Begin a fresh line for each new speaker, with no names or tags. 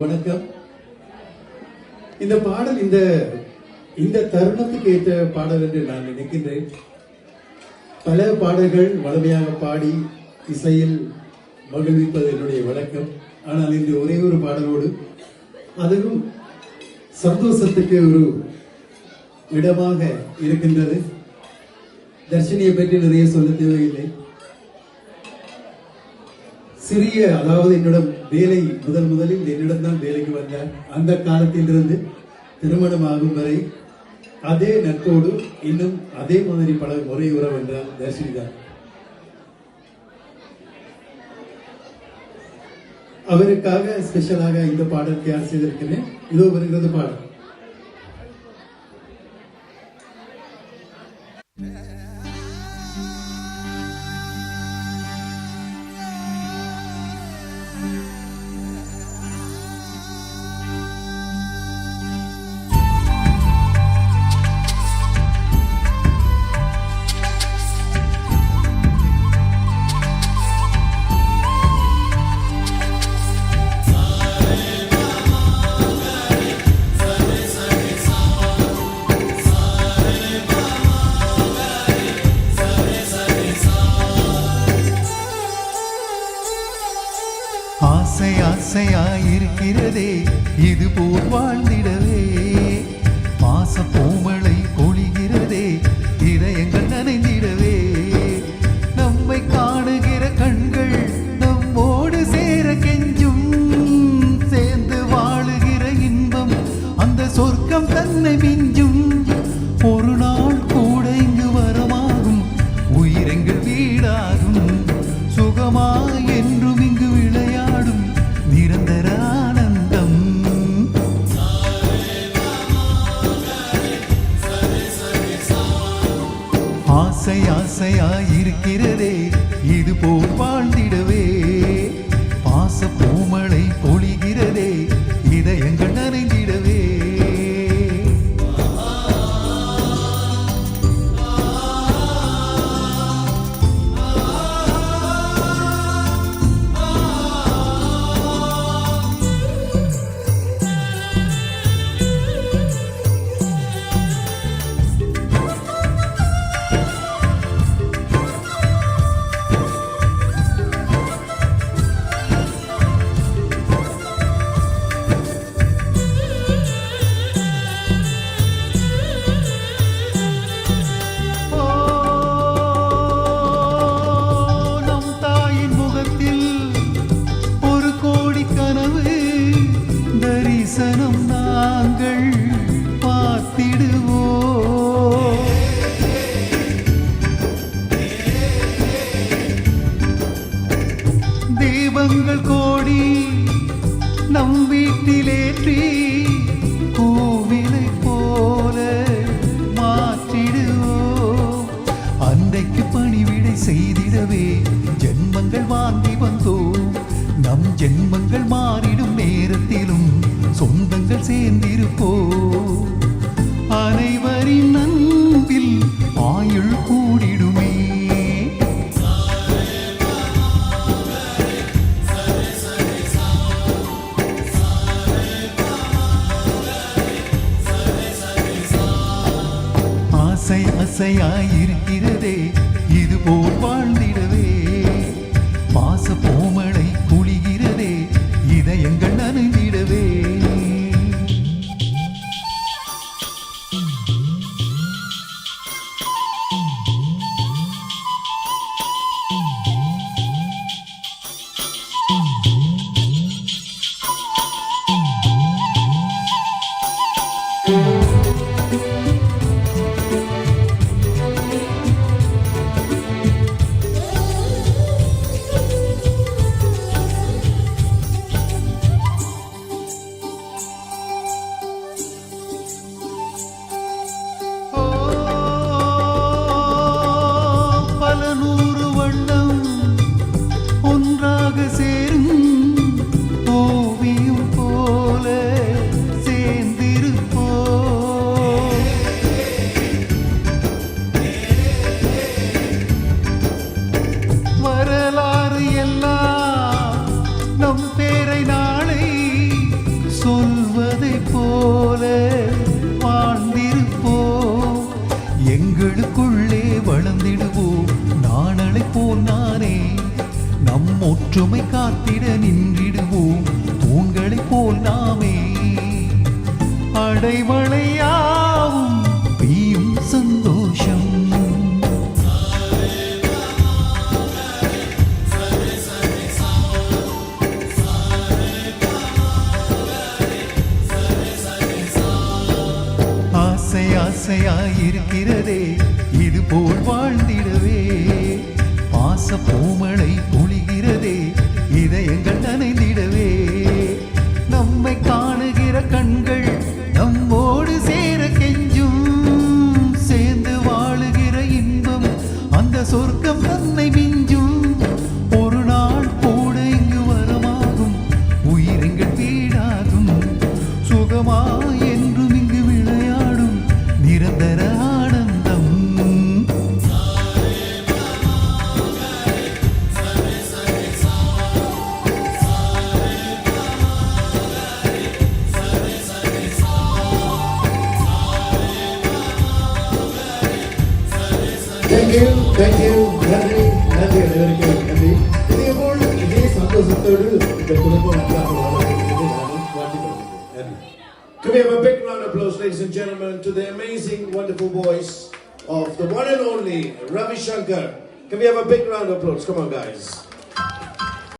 வணக்கம். இந்த பாடல் இந்த தருணத்துக்கு ஏற்ற பாடல் என்று நான் நினைக்கின்றேன். பல பாடல்கள் வலிமையாக பாடி இசையில் மகிழ்விப்பது என்னுடைய வழக்கம். ஆனால் இன்று ஒரே ஒரு பாடலோடு, அதுவும் சந்தோஷத்துக்கு ஒரு இடமாக இருக்கின்றது. தர்ஷினியை பற்றி நிறைய சொல்ல தேவையில்லை. சிறிய, அதாவது என்னிடம் வேலை முதலில் என்னிடம் தான் வேலைக்கு வந்தார். அந்த காலத்திலிருந்து திருமணம் ஆகும் வரை அதே நட்போடு இன்னும் அதே மாதிரி பல முறை உறவு என்றார் தர்ஷினி தான். அவருக்காக ஸ்பெஷலாக இந்த பாடல் தயார் செய்திருக்கிறேன். இதோ வருகிறது பாடல்.
ஆசையாயிருக்கிறதே இது போல் வாழ்ந்திடவே, பாச பூமழை பொழிகிறதே இதயங்கள் நனைந்திடவே, நம்மை காணுகிற கண்கள் நம்மோடு சேர கெஞ்சும், சேர்ந்து வாழுகிற இன்பம் அந்த சொர்க்கம் தன்னை மிஞ்சும், ஒரு நாள் கூட இங்கு வரமாகும், உயிரெங்கள் வீடாகும், சுகமாய் என்றும் இங்கு விளையாடும் நிரந்தர ஆனந்தம். ஆசையாயிருக்கிறதே இது போல் வாழ்ந்திடவே, பாச பூமழை பொழிகிறதே இதயங்கள் நனைந்திடவே. தரிசனம் நாங்கள் பார்த்திடுவோம், தீபங்கள் கோடி நம் வீட்டிலேற்றி கோவிலை போல மாற்றிடுவோம், அன்றைக்கு பணிவிடை செய்திடவே ஜென்மங்கள் வாங்கி வந்தோம், நம் ஜென்மங்கள் மாறிடும் நேரத்திலும் சொந்தங்கள் சேர்ந்திருப்போ, அனைவரின் அன்பில் ஆயுள் கூடிடுமே. ஆசையாயிருக்கிறதே இது போல் வாழ்ந்திடவே, பாச பூமழை பொழிகிறதே இதயங்கள் நனைந்திடவே. அடைமழையாவும் பெய்யும் சந்தோஷம். ஆசை ஆசையாயிருக்கிறதே இது போல் வாழ்ந்திடவே, பாச பூமழை பொழிகிறதே இதயங்கள் நனைந்திடவே. நம்மை காணுகிற கண்கள் நம்மோடு சேர கெஞ்சும், சேர்ந்து வாழுகிற இன்பம் அந்த சொர்க்கம் தன்னை மிஞ்சும். ஒரு நாள் கூட இங்கு வரமாகும், உயிரெங்கள் வீடாகும், சுகமா என்றும் இங்கு விளையாடும் நிரந்தர ஆனந்தம்.
நன்றி நன்றி அனைவருக்கும் நன்றி. இதேபோல் இதே சந்தோஷத்தோடு இந்த குடும்பம் நன்றாக வாழ வேண்டும் என்று நானும் வாழ்த்துக் கொள்கிறேன். நன்றி.
Can we have a big round of applause, ladies and gentlemen, to the amazing, wonderful voice of the one and only Ravi Shankar. Can we have a big round of applause? Come on, guys.